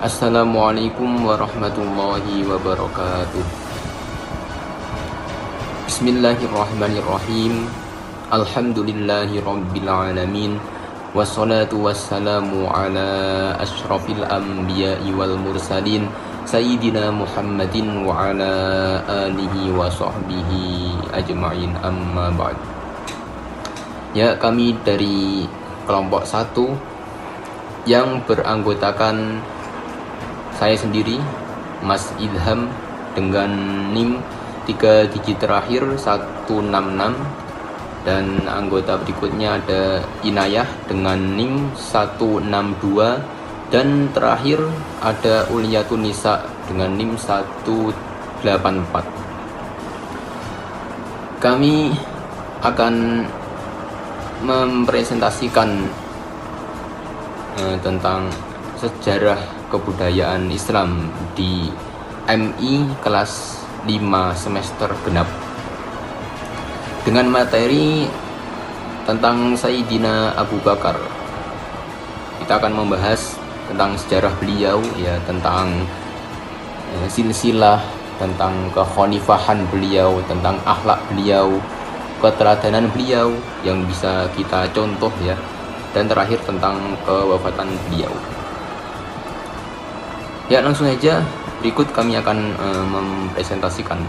Assalamualaikum warahmatullahi wabarakatuh. Bismillahirrahmanirrahim. Alhamdulillahi rabbil alamin. Wassalatu wassalamu ala ashrafil anbiya'i wal mursalin Sayyidina Muhammadin wa ala alihi wa sahbihi ajma'in, amma ba'd. Ya, kami dari kelompok 1 yang beranggotakan saya sendiri, Mas Ilham, dengan NIM 3 digit terakhir 166, dan anggota berikutnya ada Inayah dengan NIM 162, dan terakhir ada Uliatun Nisa dengan NIM 184. Kami akan mempresentasikan tentang sejarah kebudayaan Islam di MI kelas 5 semester genap dengan materi tentang Sayyidina Abu Bakar. Kita akan membahas tentang sejarah beliau, ya, tentang silsilah, tentang kekhalifahan beliau, tentang akhlak beliau, keteladanan beliau yang bisa kita contoh, ya, dan terakhir tentang kewafatan beliau. Ya, langsung saja berikut kami akan mempresentasikan.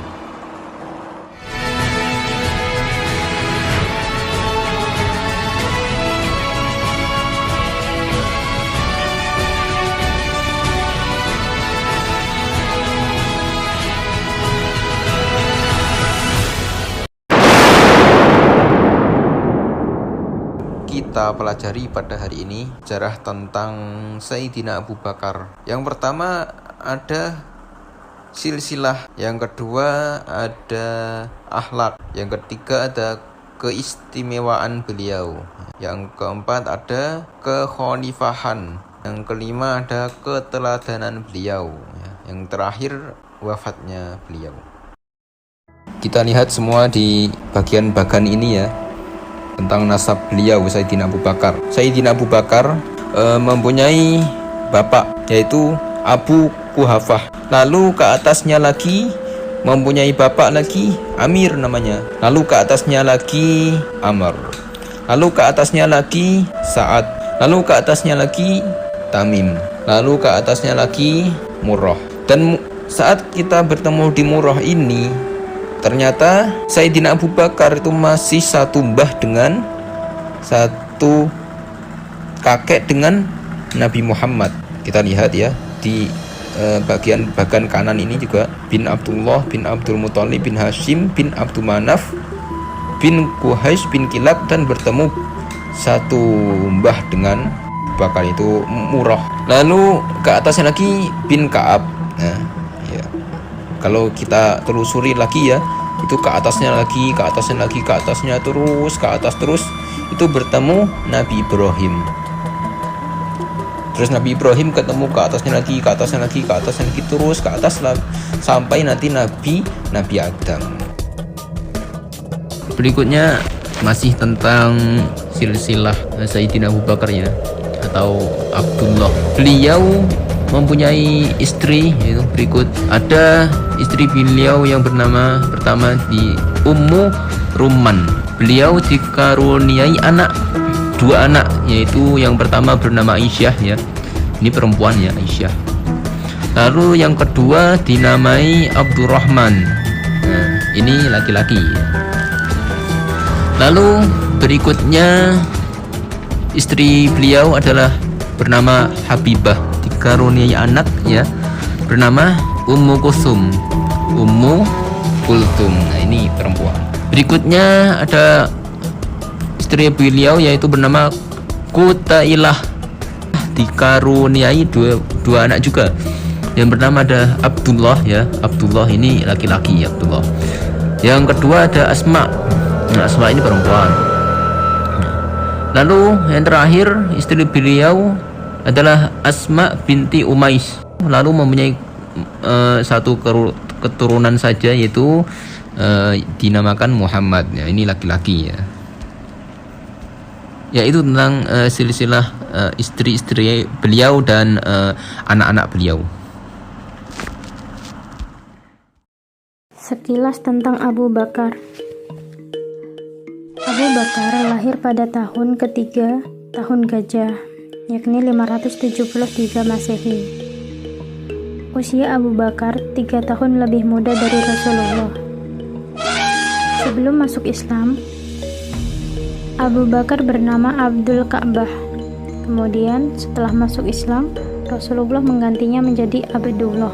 Kita pelajari pada hari ini sejarah tentang Sayyidina Abu Bakar. Yang pertama ada silsilah, yang kedua ada akhlak, yang ketiga ada keistimewaan beliau, yang keempat ada kekhalifahan, yang kelima ada keteladanan beliau, yang terakhir wafatnya beliau. Kita lihat semua di bagian ini, ya, tentang nasab beliau Sayyidina Abu Bakar. Sayyidina Abu Bakar mempunyai bapak, yaitu Abu Quhafah. Lalu ke atasnya lagi mempunyai bapak lagi, Amir namanya. Lalu ke atasnya lagi Amr. Lalu ke atasnya lagi Sa'ad. Lalu ke atasnya lagi Tamim. Lalu ke atasnya lagi Murrah. Dan saat kita bertemu di Murrah ini, ternyata Sayyidina Abu Bakar itu masih satu mbah dengan satu kakek dengan Nabi Muhammad. Kita lihat, ya, di bagian kanan ini juga bin Abdullah bin Abdul Muthalib bin Hashim bin Abdul Manaf bin Quraisy bin Kilab, dan bertemu satu mbah dengan Abu Bakar, itu Murrah. Lalu ke atasnya lagi bin Ka'ab. Nah, ya, kalau kita telusuri lagi, ya, itu ke atasnya lagi, ke atasnya lagi, ke atasnya terus, ke atas terus, itu bertemu Nabi Ibrahim. Terus Nabi Ibrahim ketemu ke atasnya lagi, ke atasnya lagi, ke atasnya lagi, terus ke atas sampai nanti Nabi Adam. Berikutnya masih tentang silsilah Sayyidina Abu Bakar, ya, atau Abdullah. Beliau mempunyai istri, yaitu berikut. Ada istri beliau yang bernama pertama di Ummu Rumman. Beliau dikaruniai dua anak, yaitu yang pertama bernama Aisyah, ya, ini perempuan, ya, Aisyah. Lalu yang kedua dinamai Abdurrahman. Nah, ini laki-laki. Lalu berikutnya istri beliau adalah bernama Habibah, dikaruniai anak, ya, bernama Ummu Kulthum. Nah, ini perempuan. Berikutnya ada istri beliau, yaitu bernama Qutailah, dikaruniai dua anak juga, yang bernama ada Abdullah, ya. Abdullah ini laki-laki, Abdullah. Yang kedua ada Asma. Nah, Asma ini perempuan. Lalu yang terakhir istri beliau adalah Asma binti Umais. Lalu mempunyai satu keturunan saja, yaitu dinamakan Muhammad, ya, ini laki-laki, ya. Yaitu tentang silsilah istri-istri beliau dan anak-anak beliau. Sekilas tentang Abu Bakar. Abu Bakar lahir pada tahun ketiga tahun Gajah, yakni 573 Masehi. Usia Abu Bakar 3 tahun lebih muda dari Rasulullah. Sebelum masuk Islam, Abu Bakar bernama Abdul Ka'bah. Kemudian setelah masuk Islam, Rasulullah menggantinya menjadi Abdullah.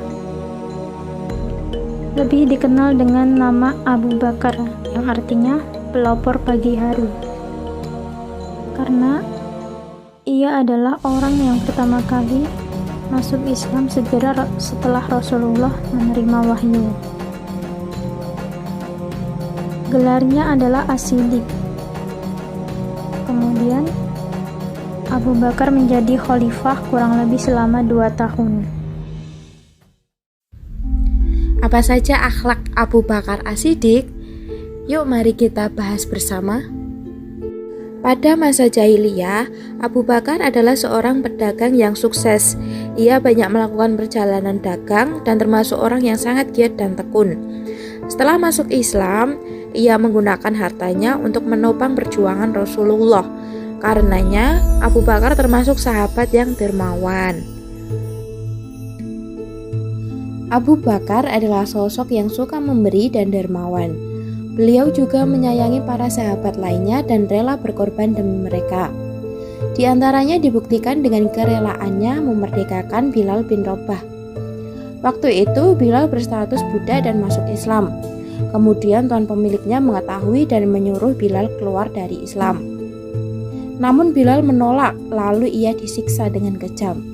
Lebih dikenal dengan nama Abu Bakar, yang artinya pelopor pagi hari. Karena ia adalah orang yang pertama kali masuk Islam segera setelah Rasulullah menerima wahyu. Gelarnya adalah As-Siddiq. Kemudian Abu Bakar menjadi khalifah kurang lebih selama 2 tahun. Apa saja akhlak Abu Bakar As-Siddiq? Yuk mari kita bahas bersama. Pada masa jahiliyah, Abu Bakar adalah seorang pedagang yang sukses. Ia banyak melakukan perjalanan dagang dan termasuk orang yang sangat giat dan tekun. Setelah masuk Islam, ia menggunakan hartanya untuk menopang perjuangan Rasulullah. Karenanya, Abu Bakar termasuk sahabat yang dermawan. Abu Bakar adalah sosok yang suka memberi dan dermawan. Beliau juga menyayangi para sahabat lainnya dan rela berkorban demi mereka. Di antaranya dibuktikan dengan kerelaannya memerdekakan Bilal bin Rabah. Waktu itu Bilal berstatus budak dan masuk Islam. Kemudian tuan pemiliknya mengetahui dan menyuruh Bilal keluar dari Islam. Namun Bilal menolak, lalu ia disiksa dengan kejam.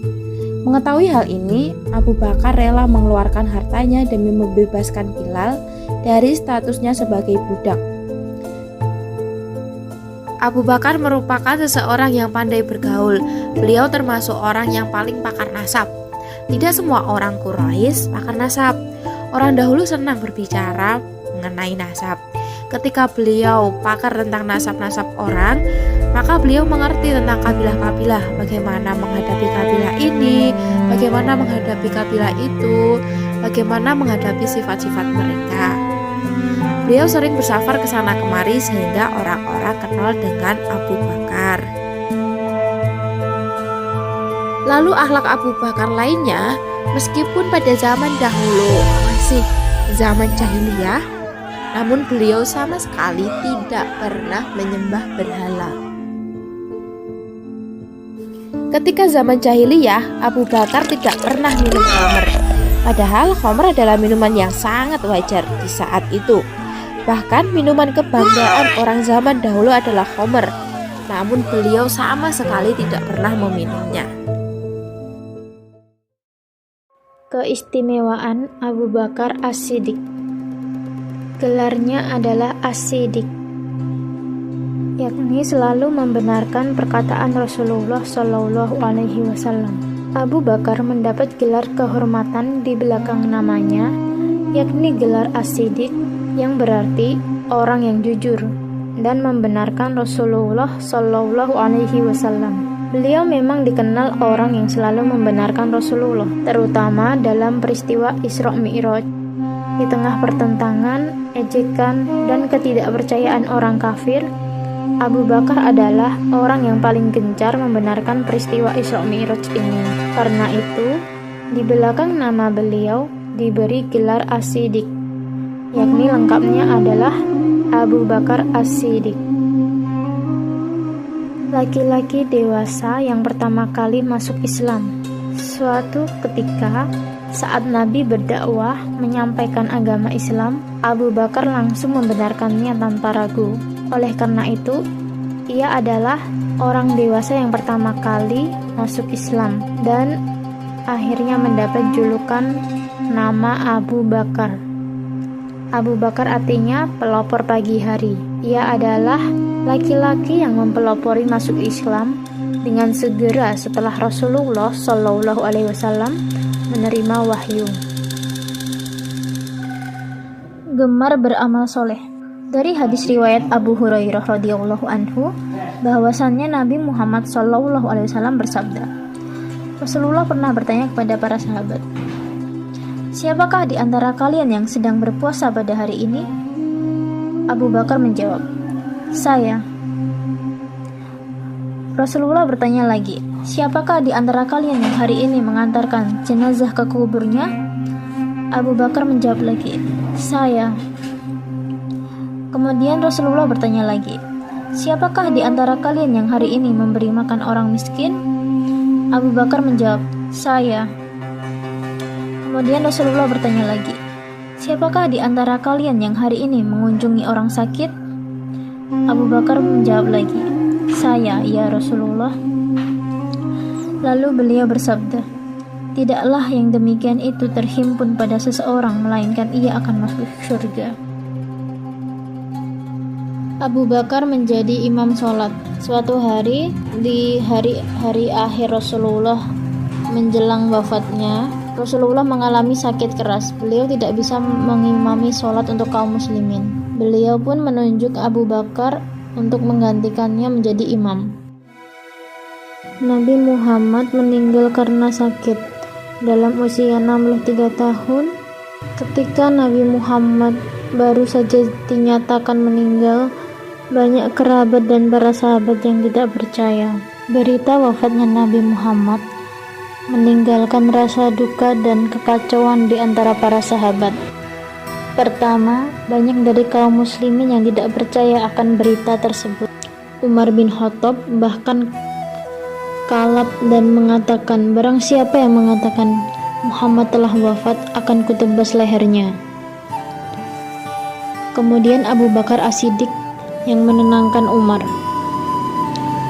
Mengetahui hal ini, Abu Bakar rela mengeluarkan hartanya demi membebaskan Bilal dari statusnya sebagai budak. Abu Bakar merupakan seseorang yang pandai bergaul. Beliau termasuk orang yang paling pakar nasab. Tidak semua orang Quraisy pakar nasab. Orang dahulu senang berbicara mengenai nasab. Ketika beliau pakar tentang nasab-nasab orang, maka beliau mengerti tentang kabilah-kabilah, bagaimana menghadapi kabilah ini, bagaimana menghadapi kabilah itu, bagaimana menghadapi sifat-sifat mereka. Beliau sering bersafar ke sana kemari sehingga orang-orang kenal dengan Abu Bakar. Lalu akhlak Abu Bakar lainnya, meskipun pada zaman dahulu masih zaman jahiliyah, namun beliau sama sekali tidak pernah menyembah berhala. Ketika zaman jahiliyah, Abu Bakar tidak pernah minum khamr. Padahal khamr adalah minuman yang sangat wajar di saat itu. Bahkan minuman kebanggaan orang zaman dahulu adalah khamr. Namun beliau sama sekali tidak pernah meminumnya. Keistimewaan Abu Bakar As-Siddiq. Gelarnya adalah As-Siddiq, yakni selalu membenarkan perkataan Rasulullah Shallallahu Alaihi Wasallam. Abu Bakar mendapat gelar kehormatan di belakang namanya, yakni gelar As-Siddiq, yang berarti orang yang jujur dan membenarkan Rasulullah Shallallahu Alaihi Wasallam. Beliau memang dikenal orang yang selalu membenarkan Rasulullah, terutama dalam peristiwa Isra Mi'raj. Di tengah pertentangan, ejekan, dan ketidakpercayaan orang kafir, Abu Bakar adalah orang yang paling gencar membenarkan peristiwa Isra Mi'raj ini. Karena itu, di belakang nama beliau diberi gelar As-Siddiq, yakni lengkapnya adalah Abu Bakar As-Siddiq. Laki-laki dewasa yang pertama kali masuk Islam. Suatu ketika, saat Nabi berdakwah menyampaikan agama Islam, Abu Bakar langsung membenarkannya tanpa ragu. Oleh karena itu, ia adalah orang dewasa yang pertama kali masuk Islam dan akhirnya mendapat julukan nama Abu Bakar. Abu Bakar artinya pelopor pagi hari. Ia adalah laki-laki yang mempelopori masuk Islam dengan segera setelah Rasulullah Shallallahu Alaihi Wasallam menerima wahyu. Gemar beramal soleh. Dari hadis riwayat Abu Hurairah radhiyallahu anhu bahwasannya Nabi Muhammad SAW bersabda, Rasulullah pernah bertanya kepada para sahabat, "Siapakah di antara kalian yang sedang berpuasa pada hari ini?" Abu Bakar menjawab, "Saya." Rasulullah bertanya lagi, "Siapakah di antara kalian yang hari ini mengantarkan jenazah ke kuburnya?" Abu Bakar menjawab lagi, "Saya." Kemudian Rasulullah bertanya lagi, "Siapakah di antara kalian yang hari ini memberi makan orang miskin?" Abu Bakar menjawab, "Saya." Kemudian Rasulullah bertanya lagi, "Siapakah di antara kalian yang hari ini mengunjungi orang sakit?" Abu Bakar menjawab lagi, "Saya, ya Rasulullah." Lalu beliau bersabda, "Tidaklah yang demikian itu terhimpun pada seseorang, melainkan ia akan masuk surga." Abu Bakar menjadi imam sholat. Suatu hari, di hari akhir Rasulullah menjelang wafatnya, Rasulullah mengalami sakit keras. Beliau tidak bisa mengimami sholat untuk kaum muslimin. Beliau pun menunjuk Abu Bakar untuk menggantikannya menjadi imam. Nabi Muhammad meninggal karena sakit dalam usia 63 tahun. Ketika Nabi Muhammad baru saja dinyatakan meninggal, banyak kerabat dan para sahabat yang tidak percaya. Berita wafatnya Nabi Muhammad meninggalkan rasa duka dan kekacauan di antara para sahabat. Pertama, banyak dari kaum muslimin yang tidak percaya akan berita tersebut. Umar bin Khattab bahkan kalap dan mengatakan, "Barang siapa yang mengatakan Muhammad telah wafat, akan kutebas lehernya." Kemudian Abu Bakar As-Siddiq yang menenangkan Umar.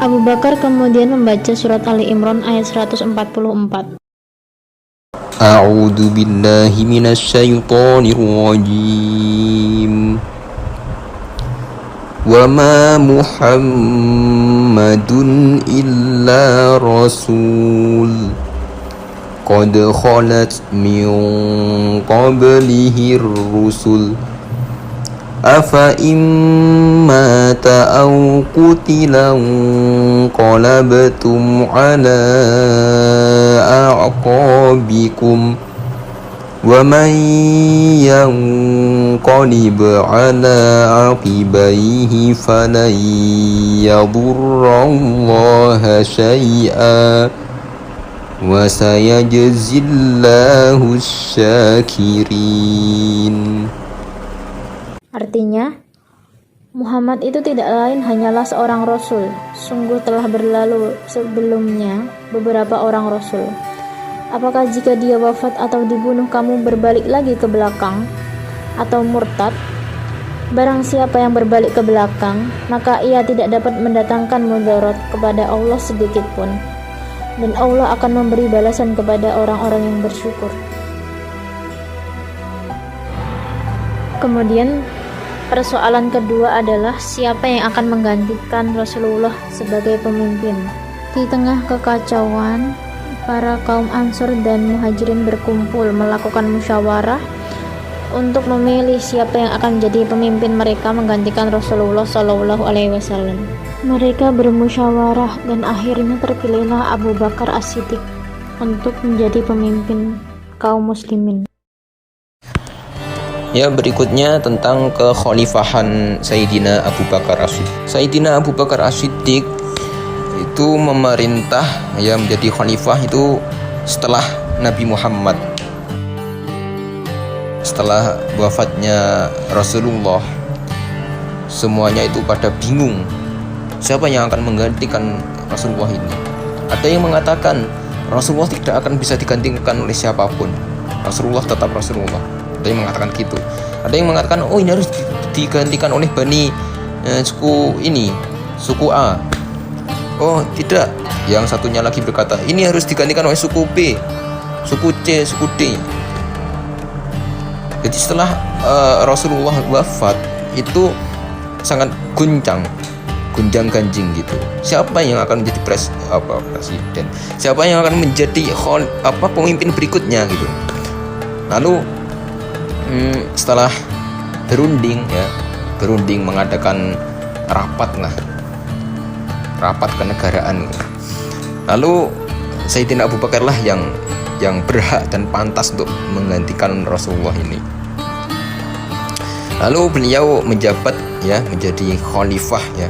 Abu Bakar kemudian membaca surat Ali Imran ayat 144. A'udzu billahi minasyaitonir rajim. Wa ma Muhammadun illa rasul qad khalat min qablihi ar-rusul afa imma ta'aw qutilan qalabtum ala a'qabikum wa man yanqalib ala aqibaihi falan yadurrallaha syai'a wa sayajzillahu syakirin. Artinya, Muhammad itu tidak lain hanyalah seorang rasul. Sungguh telah berlalu sebelumnya beberapa orang rasul. Apakah jika dia wafat atau dibunuh kamu berbalik lagi ke belakang atau murtad? Barang siapa yang berbalik ke belakang, maka ia tidak dapat mendatangkan mudarat kepada Allah sedikit pun. Dan Allah akan memberi balasan kepada orang-orang yang bersyukur. Kemudian persoalan kedua adalah siapa yang akan menggantikan Rasulullah sebagai pemimpin. Di tengah kekacauan, para kaum Ansor dan Muhajirin berkumpul melakukan musyawarah untuk memilih siapa yang akan menjadi pemimpin mereka menggantikan Rasulullah SAW. Mereka bermusyawarah dan akhirnya terpilihlah Abu Bakar As-Siddiq untuk menjadi pemimpin kaum muslimin. Ya, berikutnya tentang kekhalifahan Sayyidina Abu Bakar As-Siddiq. Sayyidina Abu Bakar As-Siddiq itu memerintah, ya, menjadi khalifah itu setelah Nabi Muhammad. Setelah wafatnya Rasulullah, semuanya itu pada bingung siapa yang akan menggantikan Rasulullah ini. Ada yang mengatakan Rasulullah tidak akan bisa digantikan oleh siapapun, Rasulullah tetap Rasulullah. Ada yang mengatakan gitu. Ada yang mengatakan, oh, ini harus digantikan oleh Bani suku A. Oh, tidak. Yang satunya lagi berkata, ini harus digantikan oleh suku B, suku C, suku D. Jadi setelah Rasulullah wafat itu sangat gunjang ganjing gitu. Siapa yang akan menjadi presiden? Siapa yang akan menjadi pemimpin berikutnya gitu. Lalu setelah berunding, ya, berunding mengadakan rapat kenegaraan. Lalu Sayyidina Abu Bakar lah yang berhak dan pantas untuk menggantikan Rasulullah ini. Lalu beliau menjabat ya menjadi khalifah ya.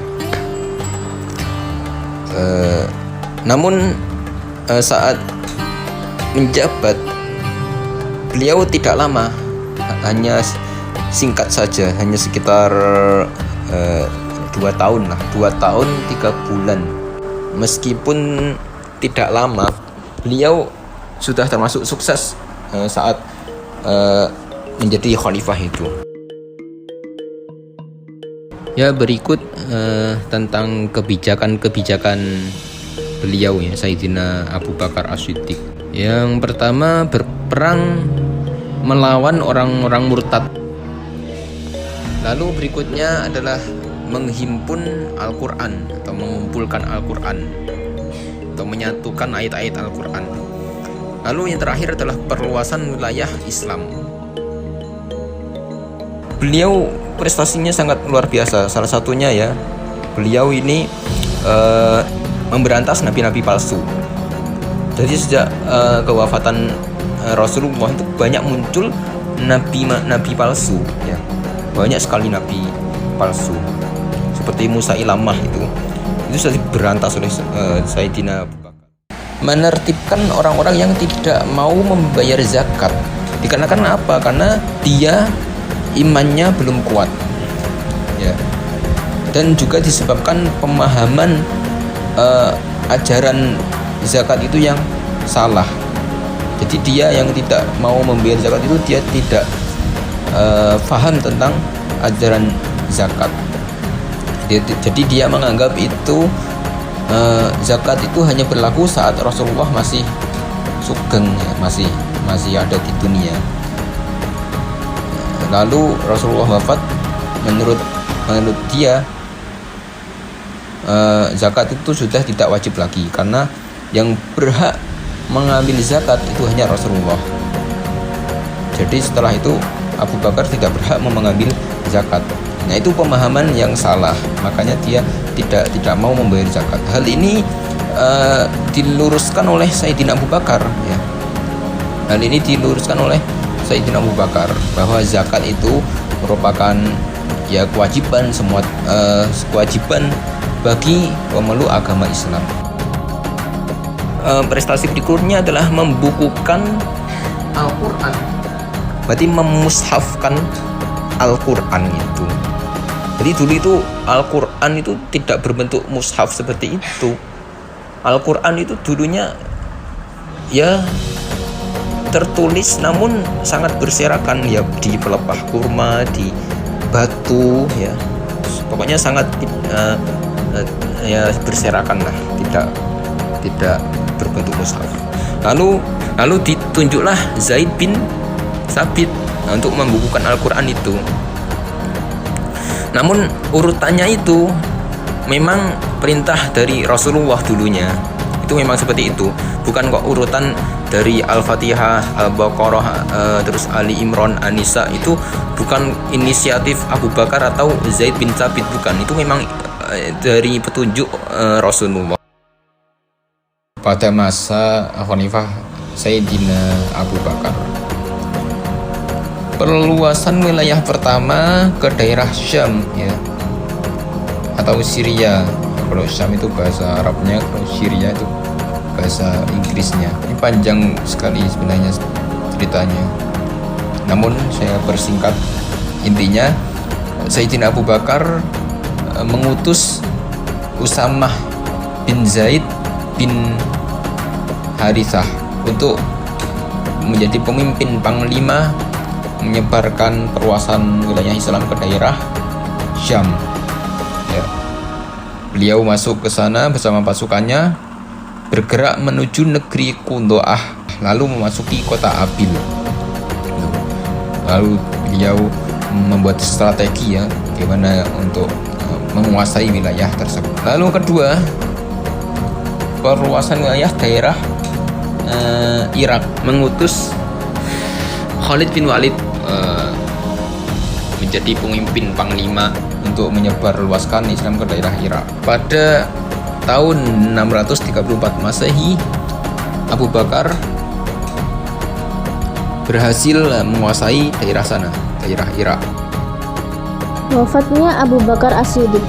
Namun saat menjabat beliau tidak lama, hanya singkat saja, hanya sekitar 2 tahun lah, 2 tahun 3 bulan. Meskipun tidak lama, beliau sudah termasuk sukses saat menjadi khalifah itu. Ya, berikut tentang kebijakan beliau ya, Sayyidina Abu Bakar As-Siddiq. Yang pertama, berperang melawan orang-orang murtad. Lalu berikutnya adalah menghimpun Al-Quran atau mengumpulkan Al-Quran atau menyatukan ayat-ayat Al-Quran. Lalu yang terakhir adalah perluasan wilayah Islam. Beliau prestasinya sangat luar biasa. Salah satunya ya, beliau ini memberantas nabi-nabi palsu. Jadi sejak kewafatan Rasulullah itu banyak muncul nabi palsu ya. Banyak sekali nabi palsu. Seperti Musailamah itu sudah diberantas oleh Sayyidina Abu Bakar. Menertibkan orang-orang yang tidak mau membayar zakat. Dikarenakan apa? Karena dia imannya belum kuat ya, dan juga disebabkan pemahaman ajaran zakat itu yang salah. Jadi dia yang tidak mau membayar zakat itu dia tidak paham tentang ajaran zakat. Jadi dia menganggap itu zakat itu hanya berlaku saat Rasulullah masih sugeng ya, masih ada di dunia. Lalu Rasulullah wafat, menurut dia zakat itu sudah tidak wajib lagi, karena yang berhak mengambil zakat itu hanya Rasulullah. Jadi setelah itu Abu Bakar tidak berhak mengambil zakat. Nah, itu pemahaman yang salah, makanya dia tidak mau membayar zakat. Hal ini diluruskan oleh Sayyidina Abu Bakar ya. Hal ini diluruskan oleh Sayyidina Abu Bakar bahwa zakat itu merupakan ya kewajiban kewajiban bagi pemeluk agama Islam. Prestasi berikutnya adalah membukukan Al-Quran, berarti memushafkan Al-Quran itu. Jadi dulu itu Al-Quran itu tidak berbentuk mushaf seperti itu. Al-Quran itu dulunya ya tertulis namun sangat berserakan ya, di pelepah kurma, di batu ya, pokoknya sangat ya berserakan lah, tidak berbentuk mushaf. Lalu ditunjuklah Zaid bin Tsabit untuk membukukan Al-Quran itu. Namun urutannya itu memang perintah dari Rasulullah dulunya, itu memang seperti itu, bukan kok urutan dari Al-Fatihah, Al-Baqarah, terus Ali Imran, An-Nisa, itu bukan inisiatif Abu Bakar atau Zaid bin Tsabit, bukan. Itu memang dari petunjuk Rasulullah. Pada masa Khalifah Sayyidina Abu Bakar, perluasan wilayah pertama ke daerah Syam ya, atau Syria. Kalau Syam itu bahasa Arabnya, kalau Syria itu bahasa Inggrisnya. Ini panjang sekali sebenarnya ceritanya, namun saya persingkat. Intinya Sayyidina Abu Bakar mengutus Usamah bin Zaid bin Harithah untuk menjadi pemimpin panglima menyebarkan perluasan wilayah Islam ke daerah Syam ya. Beliau masuk ke sana bersama pasukannya, bergerak menuju negeri Qundo'ah, lalu memasuki kota Abil. Lalu beliau membuat strategi ya, bagaimana untuk menguasai wilayah tersebut. Lalu kedua, perluasan wilayah daerah Irak, mengutus Khalid bin Walid menjadi pemimpin panglima untuk menyebarluaskan Islam ke daerah Irak. Pada tahun 634 Masehi, Abu Bakar berhasil menguasai daerah sana, daerah Irak. Wafatnya Abu Bakar As-Siddiq.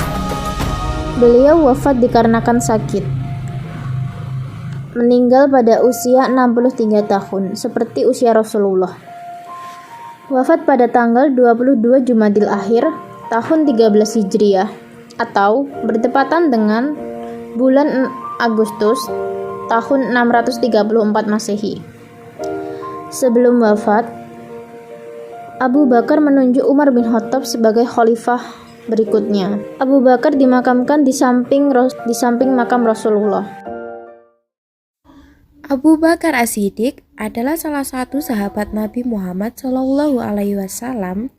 Beliau wafat dikarenakan sakit. Meninggal pada usia 63 tahun, seperti usia Rasulullah. Wafat pada tanggal 22 Jumadil Akhir tahun 13 Hijriah atau bertepatan dengan bulan Agustus tahun 634 Masehi. Sebelum wafat, Abu Bakar menunjuk Umar bin Khattab sebagai khalifah berikutnya. Abu Bakar dimakamkan di samping makam Rasulullah. Abu Bakar As-Siddiq adalah salah satu sahabat Nabi Muhammad SAW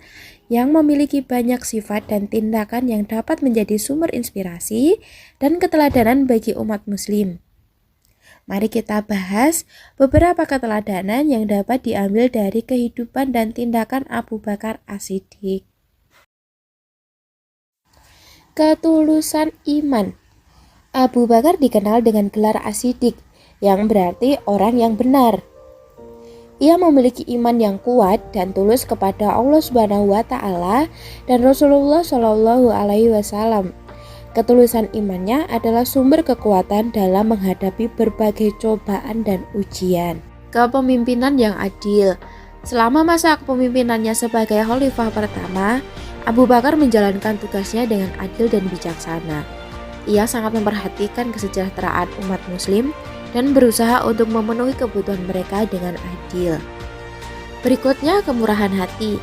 yang memiliki banyak sifat dan tindakan yang dapat menjadi sumber inspirasi dan keteladanan bagi umat muslim. Mari kita bahas beberapa keteladanan yang dapat diambil dari kehidupan dan tindakan Abu Bakar As-Siddiq. Ketulusan iman. Abu Bakar dikenal dengan gelar As-Siddiq, yang berarti orang yang benar. Ia memiliki iman yang kuat dan tulus kepada Allah Subhanahu wa taala dan Rasulullah Shallallahu alaihi wasallam. Ketulusan imannya adalah sumber kekuatan dalam menghadapi berbagai cobaan dan ujian. Kepemimpinan yang adil. Selama masa kepemimpinannya sebagai khalifah pertama, Abu Bakar menjalankan tugasnya dengan adil dan bijaksana. Ia sangat memperhatikan kesejahteraan umat muslim dan berusaha untuk memenuhi kebutuhan mereka dengan adil. Berikutnya, kemurahan hati.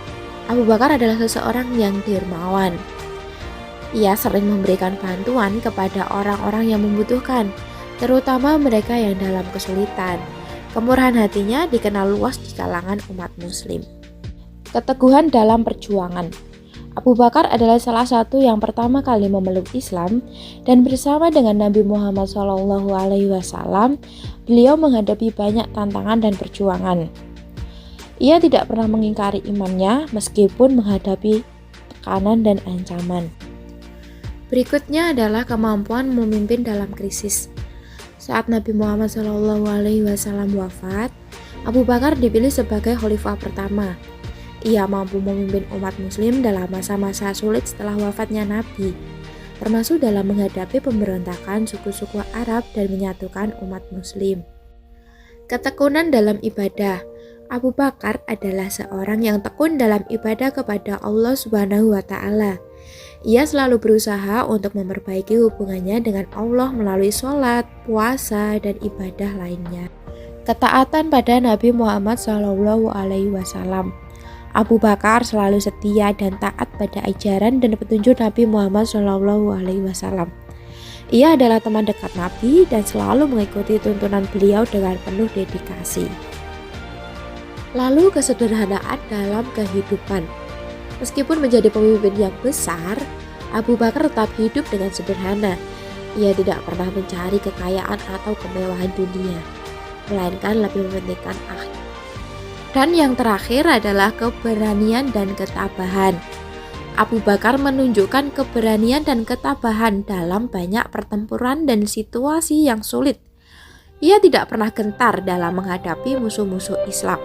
Abu Bakar adalah seseorang yang dermawan. Ia sering memberikan bantuan kepada orang-orang yang membutuhkan, terutama mereka yang dalam kesulitan. Kemurahan hatinya dikenal luas di kalangan umat muslim. Keteguhan dalam perjuangan. Abu Bakar adalah salah satu yang pertama kali memeluk Islam dan bersama dengan Nabi Muhammad SAW, beliau menghadapi banyak tantangan dan perjuangan. Ia tidak pernah mengingkari imannya meskipun menghadapi tekanan dan ancaman. Berikutnya adalah kemampuan memimpin dalam krisis. Saat Nabi Muhammad SAW wafat, Abu Bakar dipilih sebagai khalifah pertama. Ia mampu memimpin umat muslim dalam masa-masa sulit setelah wafatnya Nabi, termasuk dalam menghadapi pemberontakan suku-suku Arab dan menyatukan umat muslim. Ketekunan dalam ibadah. Abu Bakar adalah seorang yang tekun dalam ibadah kepada Allah Subhanahu wa taala. Ia selalu berusaha untuk memperbaiki hubungannya dengan Allah melalui sholat, puasa, dan ibadah lainnya. Ketaatan pada Nabi Muhammad SAW. Abu Bakar selalu setia dan taat pada ajaran dan petunjuk Nabi Muhammad SAW. Ia adalah teman dekat Nabi dan selalu mengikuti tuntunan beliau dengan penuh dedikasi. Lalu kesederhanaan dalam kehidupan. Meskipun menjadi pemimpin yang besar, Abu Bakar tetap hidup dengan sederhana. Ia tidak pernah mencari kekayaan atau kemewahan dunia, melainkan lebih mementingkan akhirat. Dan yang terakhir adalah keberanian dan ketabahan. Abu Bakar menunjukkan keberanian dan ketabahan dalam banyak pertempuran dan situasi yang sulit. Ia tidak pernah gentar dalam menghadapi musuh-musuh Islam.